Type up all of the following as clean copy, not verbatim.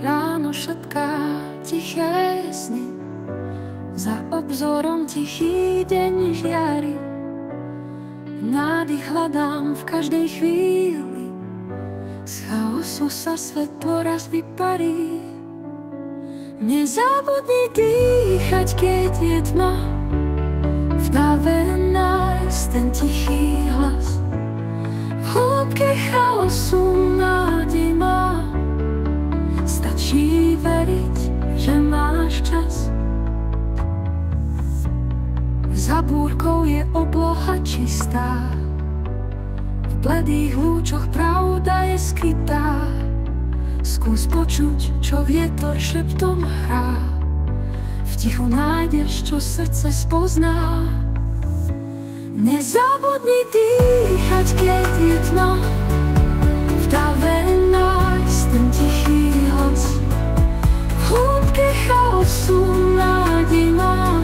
ráno šepká tiché sny, za obzorom tichý deň žiari. Nádych hľadám v každej chvíli, z chaosu sa svetlo raz vyparí. Nezabudni dýchať, keď je tma, v dáve nájsť ten tichý hlas. V hĺbke chaosu nádej má, stačí veriť, že máš čas. Za búrkou je obloha čistá, v bledých lúčoch pravda je skrytá. Skús počuť, čo vietor šeptom hrá, v tichu nájdeš, čo srdce spozná. Nezabudni dýchať, keď je tma, v dáve nájsť ten tichý hlas. V hĺbke chaosu nádej má,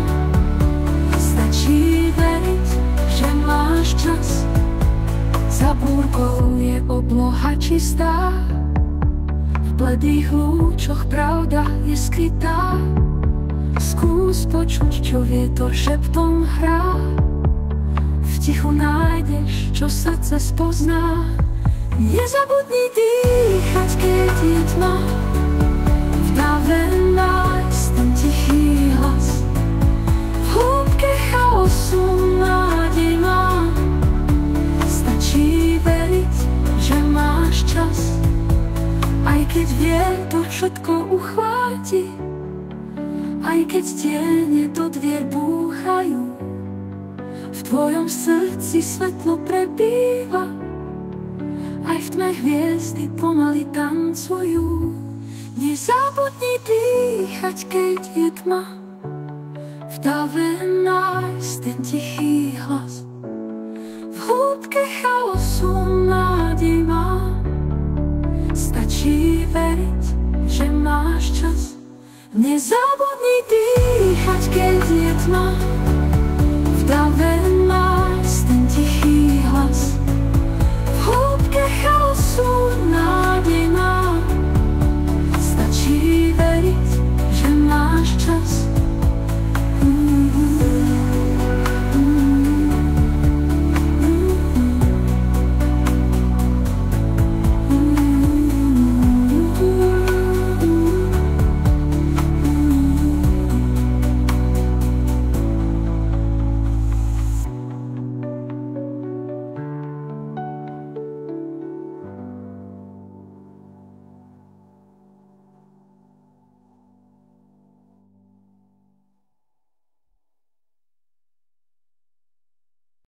stačí veriť, že máš čas. Za búrkou je obloha čistá, v bledých lúčoch pravda je skrytá. Skús počuť, čo vietor šeptom hrá, v tichu nájdeš, čo srdce spozná. Nezabudni dýchať, keď je tma, v dáve nájsť ten tichý hlas. V hĺbke chaosu nádej má, stačí veriť, že máš čas. Aj keď vietor všetko uchváti, aj keď tiene do dvier búchajú, v tvojom srdci svetlo prebýva, aj v tme hviezdy pomaly tancujú. Nezabudni dýchať, keď je tma, v dáve nájsť ten tichý hlas. V hĺbke chaosu nádej má, stačí veriť, že máš čas. Nezabudni dýchať, keď je tma,